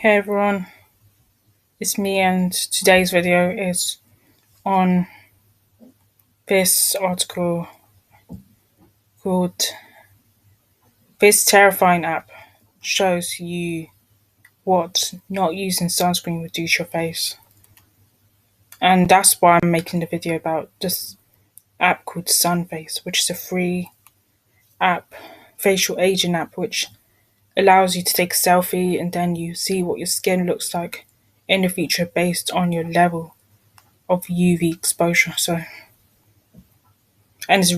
Hey everyone, it's me, and today's video is on this article called "This Terrifying App Shows You What Not Using Sunscreen Would Do to Your Face." And that's why I'm making the video about this app called Sunface, which is a free app, facial aging app, which allows you to take a selfie and then you see what your skin looks like in the future based on your level of UV exposure. And it's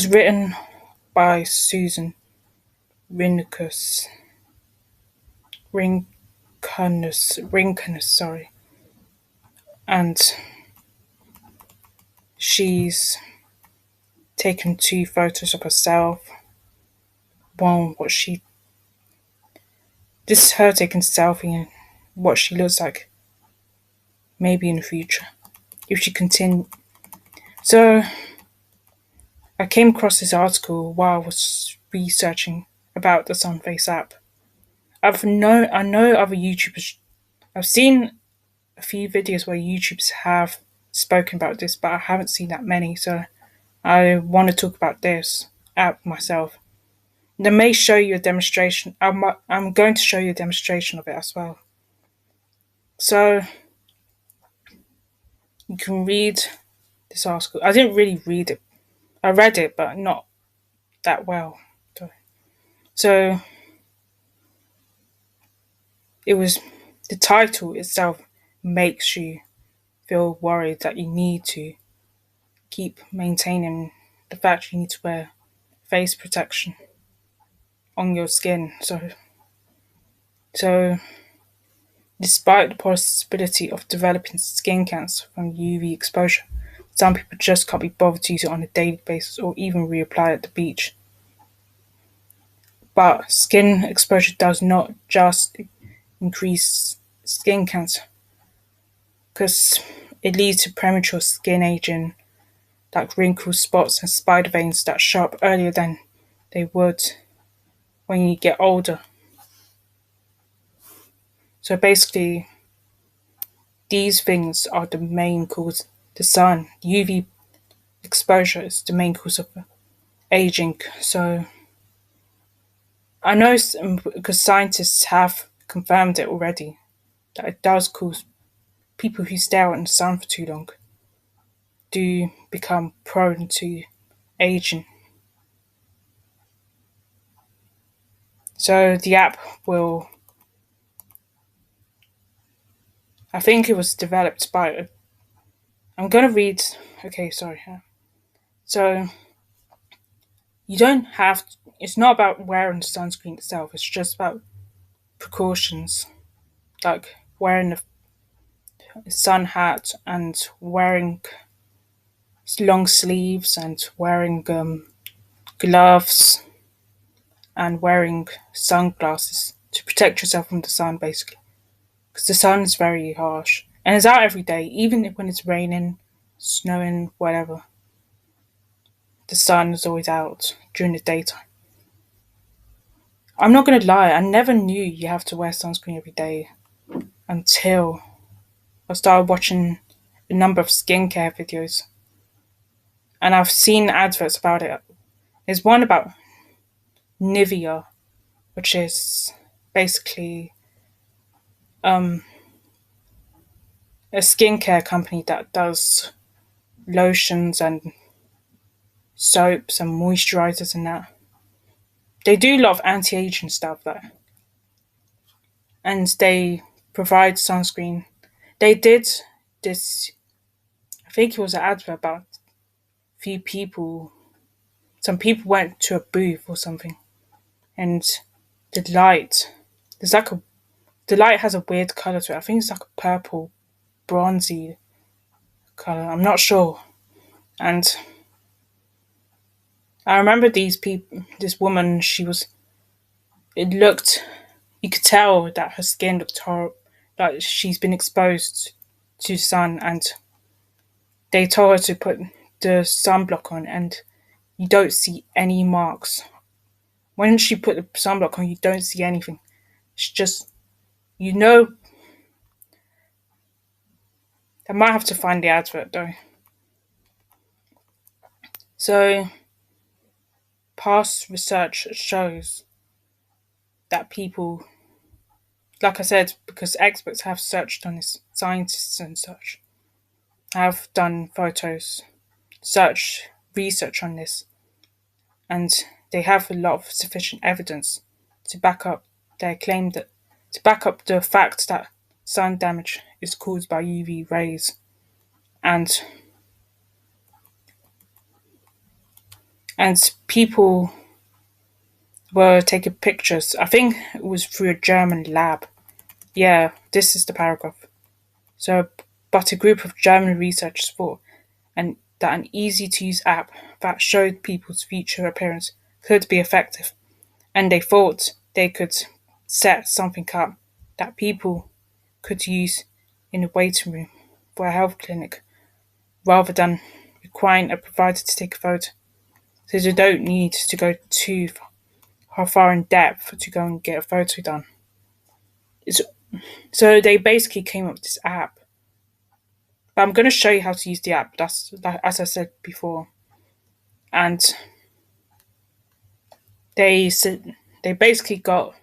written by Susan Rinkus, Rinkunus, sorry, and she's taken two photos of herself. One, this is her taking a selfie and what she looks like, maybe in the future, if she continue. So I came across this article while I was researching about the Sunface app. I know other YouTubers. I've seen a few videos where YouTubers have spoken about this, but I haven't seen that many. So I want to talk about this app myself. They may show you a demonstration. I'm going to show you a demonstration of it as well. So you can read this article. I didn't really read it. I read it, but not that well. So it was the title itself makes you feel worried that you need to keep maintaining the fact you need to wear face protection on your skin. So despite the possibility of developing skin cancer from UV exposure, some people just can't be bothered to use it on a daily basis or even reapply at the beach. But skin exposure does not just increase skin cancer, because it leads to premature skin aging, like wrinkles, spots, and spider veins that show up earlier than they would when you get older. So basically, these things are the main cause. The sun, UV exposure is the main cause of aging. So I know because scientists have confirmed it already that it does cause people who stare out in the sun for too long do become prone to aging. So the app will, I think it was developed by, I'm going to read, okay, sorry. So you don't have, it's not about wearing the sunscreen itself, it's just about precautions, like wearing a sun hat and wearing long sleeves and wearing gloves and wearing sunglasses to protect yourself from the sun, basically. Because the sun is very harsh and it's out every day, even when it's raining, snowing, whatever. The sun is always out during the daytime. I'm not gonna lie, I never knew you have to wear sunscreen every day until I started watching a number of skincare videos. And I've seen adverts about it. There's one about Nivea, which is basically a skincare company that does lotions and soaps and moisturizers and that. They do a lot of anti-aging stuff though. And they provide sunscreen. They did this, I think it was an advert about a few people. Some people went to a booth or something, and the light, there's like a, the light has a weird color to it. I think it's like a purple, bronzy color. I'm not sure. And I remember this woman, it looked, you could tell that her skin looked horrible, like she's been exposed to sun, and they told her to put the sunblock on, and you don't see any marks. When she put the sunblock on, you don't see anything. It's just You know, I might have to find the advert though. So, past research shows that people, like I said, because experts have searched on this, scientists and such, have done photos, search, research on this, and they have a lot of sufficient evidence to back up their claim that, to back up the fact that sun damage is caused by UV rays. And people were taking pictures. I think it was through a German lab. Yeah, this is the paragraph. So, but a group of German researchers thought that an easy to use app that showed people's future appearance could be effective, and they thought they could set something up that people could use in a waiting room for a health clinic rather than requiring a provider to take a photo. So they don't need to go too far in depth to go and get a photo done. It's, so they basically came up with this app. But I'm going to show you how to use the app. That's that, as I said before. And they basically got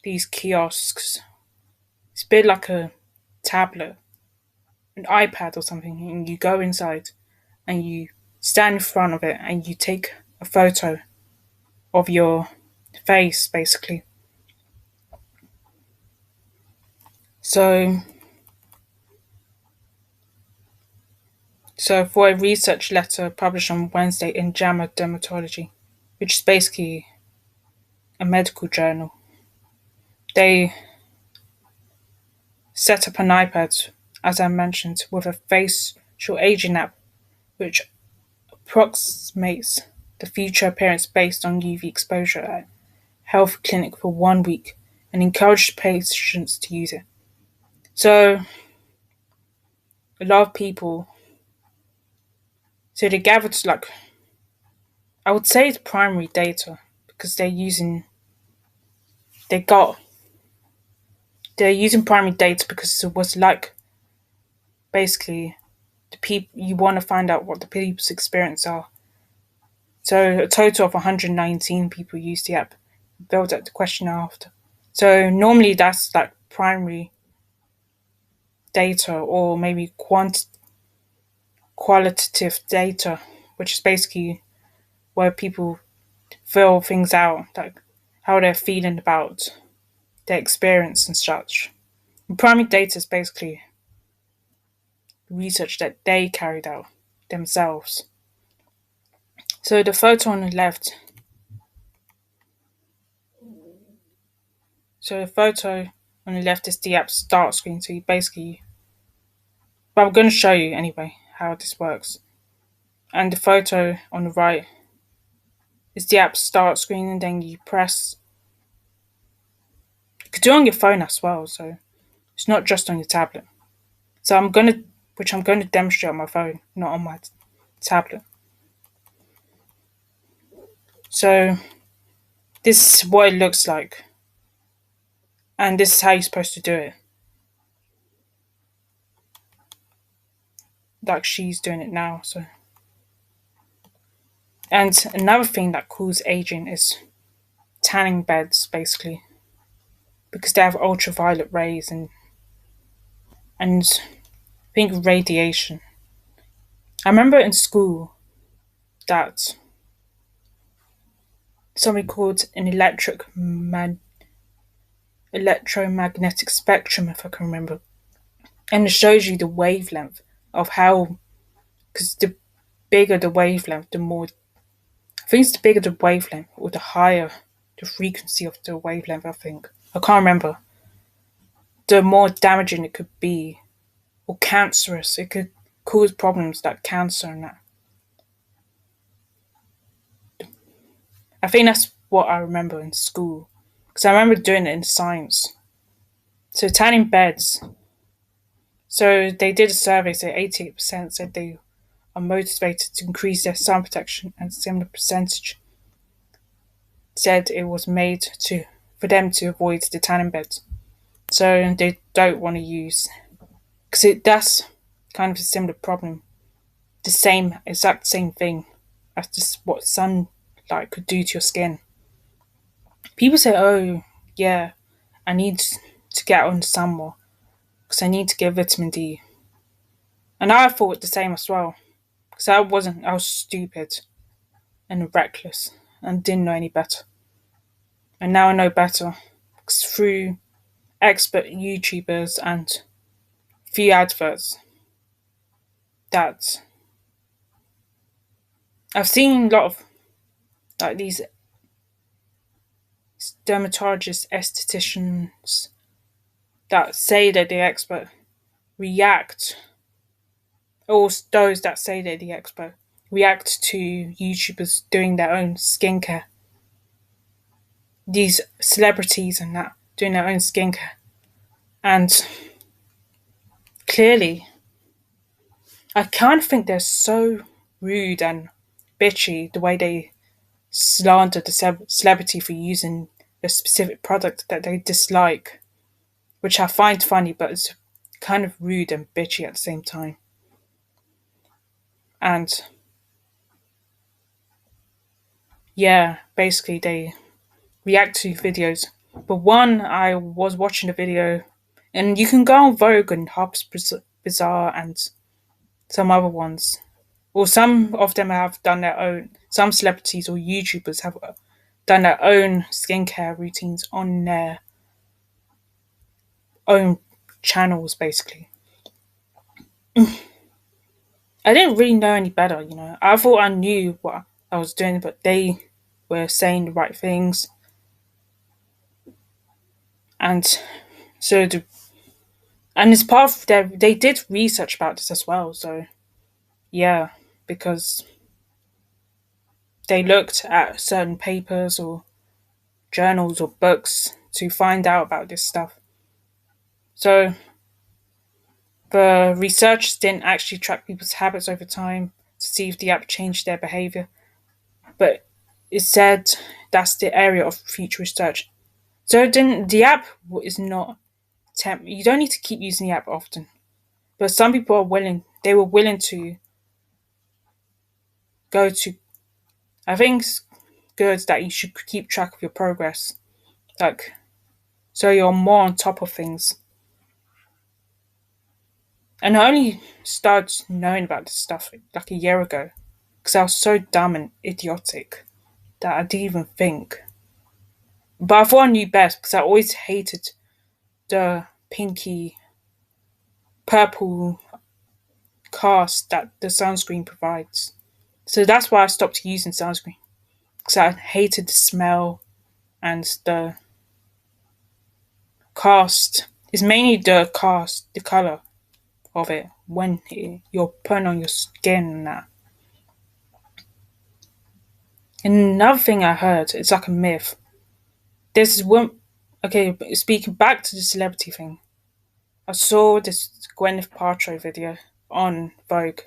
these kiosks. It's a bit like a tablet, an iPad or something, and you go inside and you stand in front of it and you take a photo of your face, basically. So, for a research letter published on Wednesday in JAMA Dermatology, which is basically a medical journal, they set up an iPad, as I mentioned, with a facial aging app, which approximates the future appearance based on UV exposure at health clinic for 1 week and encouraged patients to use it. So a lot of people, so they gathered like, I would say it's primary data because they got they're using primary data because it was like basically the people, you want to find out what the people's experience are. So a total of 119 people used the app, filled out the questionnaire after. So normally that's like primary data or maybe qualitative data, which is basically where people fill things out, like how they're feeling about their experience and such. And primary data is basically research that they carried out themselves. So the photo on the left, is the app's start screen. So you basically, but I'm going to show you anyway how this works. And the photo on the right is the app's start screen, and then you press. You could do it on your phone as well, so it's not just on your tablet. So I'm going to demonstrate on my phone, not on my tablet. So this is what it looks like, and this is how you're supposed to do it. Like she's doing it now. So, and another thing that causes aging is tanning beds, basically, because they have ultraviolet rays and I think radiation. I remember in school that something called an electromagnetic spectrum, if I can remember, and it shows you the wavelength of how, because the bigger the wavelength, the more, I think it's the bigger the wavelength or the higher the frequency of the wavelength, I think. I can't remember. The more damaging it could be, or cancerous, it could cause problems like cancer and that. I think that's what I remember in school, because I remember doing it in science. So tanning beds. So they did a survey, so 88% said they are motivated to increase their sun protection, and a similar percentage said it was made for them to avoid the tanning beds. So they don't want to use, because that's kind of a similar problem. The same, exact same thing as just what sunlight could do to your skin. People say, oh, yeah, I need to get on the sun more because I need to get vitamin D. And I thought the same as well. Because I was stupid and reckless and didn't know any better. And now I know better. Because through expert YouTubers and few adverts that I've seen a lot of like these dermatologists, estheticians that say that they're expert react, or those that say they're the expert react to YouTubers doing their own skincare. These celebrities and that doing their own skincare. And clearly, I kind of think they're so rude and bitchy the way they slander the celebrity for using a specific product that they dislike, which I find funny, but it's kind of rude and bitchy at the same time. And yeah, basically they react to videos. But one, I was watching a video, and you can go on Vogue and Harper's Bazaar and some other ones. Or some of them have done their own, some celebrities or YouTubers have done their own skincare routines on their own channels, basically. I didn't really know any better, you know. I thought I knew what I was doing, but they were saying the right things. And so, and it's part of they did research about this as well. So, yeah, because they looked at certain papers or journals or books to find out about this stuff. So, the researchers didn't actually track people's habits over time to see if the app changed their behavior, but it said that's the area of future research. So then the app is not you don't need to keep using the app often, but some people are willing. They were willing to go to. I think it's good that you should keep track of your progress, like so you're more on top of things. And I only started knowing about this stuff like a year ago because I was so dumb and idiotic that I didn't even think. But I thought I knew best because I always hated the pinky purple cast that the sunscreen provides. So that's why I stopped using sunscreen because I hated the smell and the cast. It's mainly the cast, the color of it when you're putting on your skin and that. And another thing I heard, it's like a myth. There's this one. Okay, speaking back to the celebrity thing, I saw this Gwyneth Paltrow video on Vogue,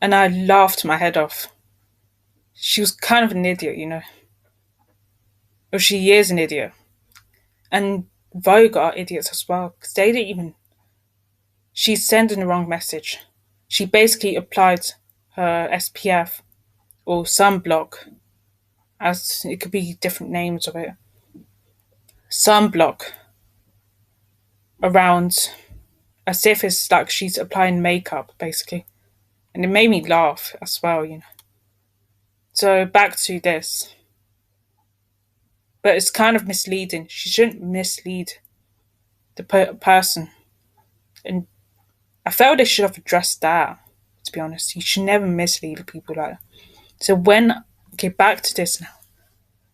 and I laughed my head off. She was kind of an idiot, you know. Or she is an idiot. And Vogue are idiots as well, because they didn't even. She's sending the wrong message. She basically applied her SPF or sunblock, as it could be different names of it, sunblock around as if it's like she's applying makeup, basically. And it made me laugh as well, you know. So back to this. But it's kind of misleading. She shouldn't mislead the person. And I felt they should have addressed that, to be honest. You should never mislead people like that. So okay, back to this now.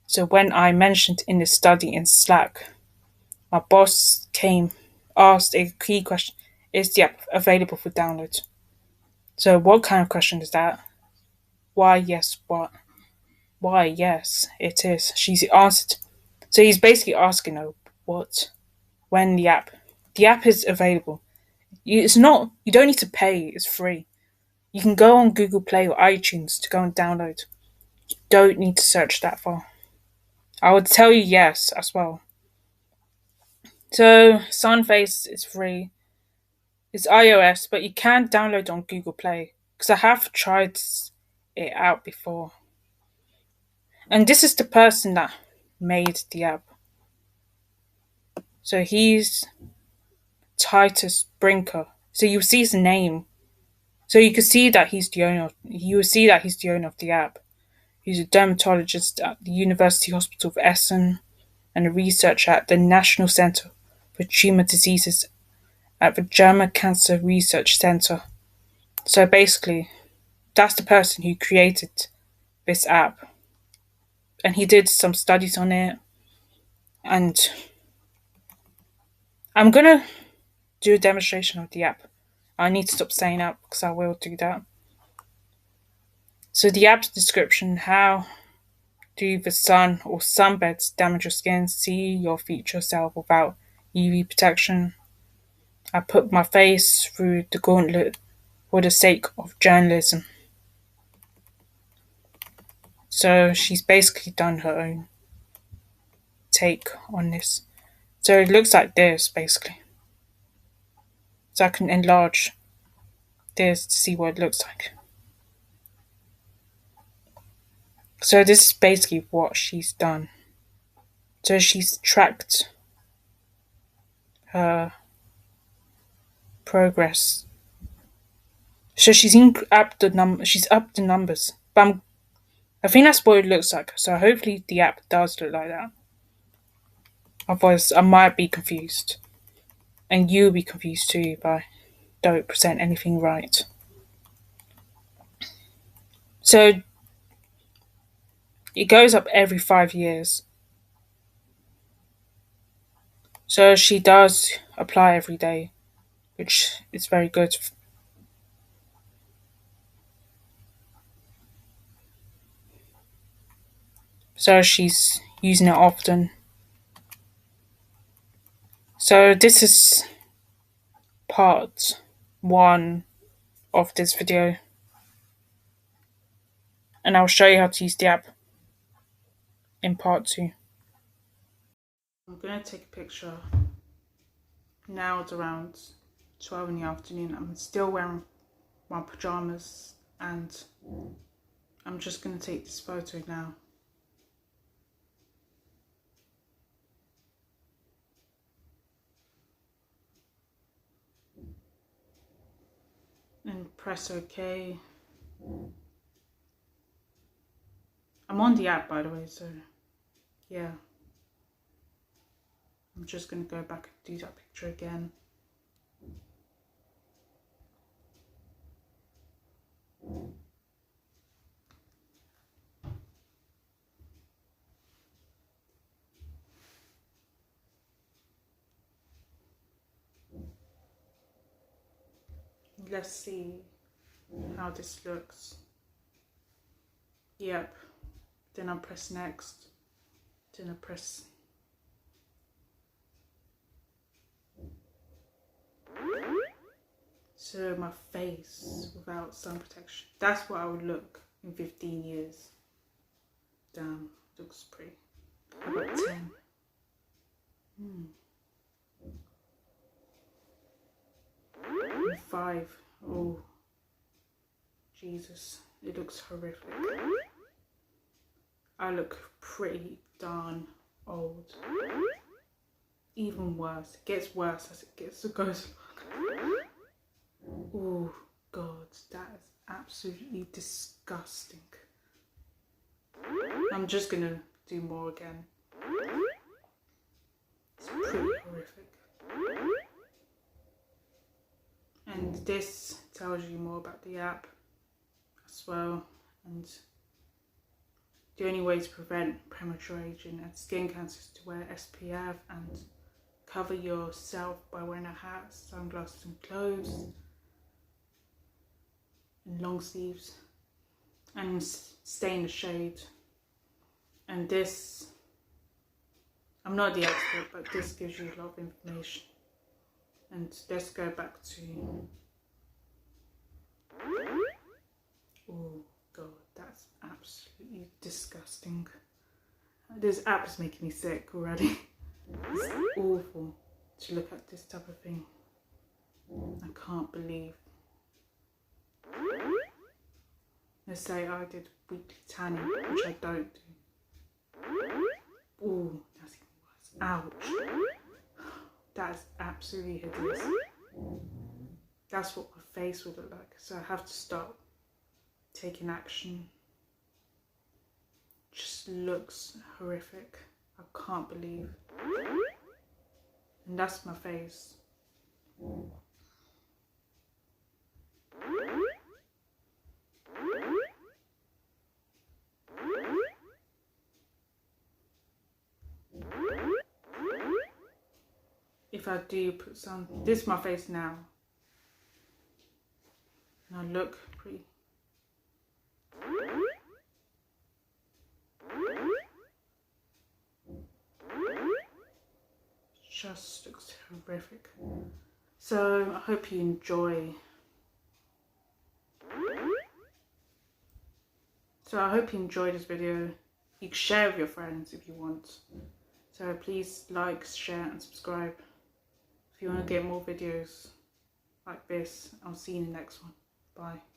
So when I mentioned in the study in Slack, my boss asked a key question. Is the app available for download? So what kind of question is that? Why, yes, what? Why, yes, it is. She's answered. So he's basically asking her what, when the app is available. It's not. You don't need to pay. It's free. You can go on Google Play or iTunes to go and download. You don't need to search that far. I would tell you yes as well. So Sunface is free. It's iOS, but you can download it on Google Play because I have tried it out before. And this is the person that made the app. So he's Titus Brinker. So you see his name. So you can see that he's the owner. You will see that he's the owner of the app. He's a dermatologist at the University Hospital of Essen and a researcher at the National Centre for Tumour Diseases at the German Cancer Research Centre. So basically, that's the person who created this app. And he did some studies on it. And I'm gonna do a demonstration of the app. I need to stop saying app because I will do that. So the app's description: how do the sun or sunbeds damage your skin? See your future self without UV protection. I put my face through the gauntlet for the sake of journalism. So she's basically done her own take on this. So it looks like this basically. So I can enlarge this to see what it looks like. So this is basically what she's done. So she's tracked her progress. So she's upped the numbers. But I think that's what it looks like. So hopefully the app does look like that. Otherwise I might be confused. And you'll be confused too if I don't present anything right. So it goes up every 5 years. So she does apply every day, which is very good. So she's using it often. So this is part 1 of this video. And I'll show you how to use the app in part 2. I'm going to take a picture. Now it's around 12 in the afternoon. I'm still wearing my pyjamas and I'm just going to take this photo now. And press OK. I'm on the app by the way, so yeah. I'm just going to go back and do that picture again. Let's see how this looks. Yep. Then I press next. Then I press. So my face without sun protection. That's what I would look in 15 years. Damn, looks pretty. How about 10? 5. Oh, Jesus, it looks horrific. I look pretty darn old. Even worse. It gets worse as it goes along. Oh God, that is absolutely disgusting. I'm just gonna do more again. It's pretty horrific. And this tells you more about the app as well. And the only way to prevent premature aging and skin cancer is to wear SPF and cover yourself by wearing a hat, sunglasses and clothes and long sleeves and stay in the shade. And this, I'm not the expert, but this gives you a lot of information. And let's go back to, oh God, that's absolutely disgusting. This app is making me sick already. It's awful. to look at this type of thing. I can't believe. Let's say I did weekly tanning, which I don't do. Ooh, that's even worse. Ouch. That is absolutely hideous. That's what my face would look like. So I have to start taking action. Just looks horrific. I can't believe. And that's my face. If I do put some, this is my face now. And I look pretty. Just looks horrific. So I hope you enjoy. So I hope you enjoyed this video. You can share with your friends if you want. So please like, share and subscribe. If you want to get more videos like this, I'll see you in the next one. Bye.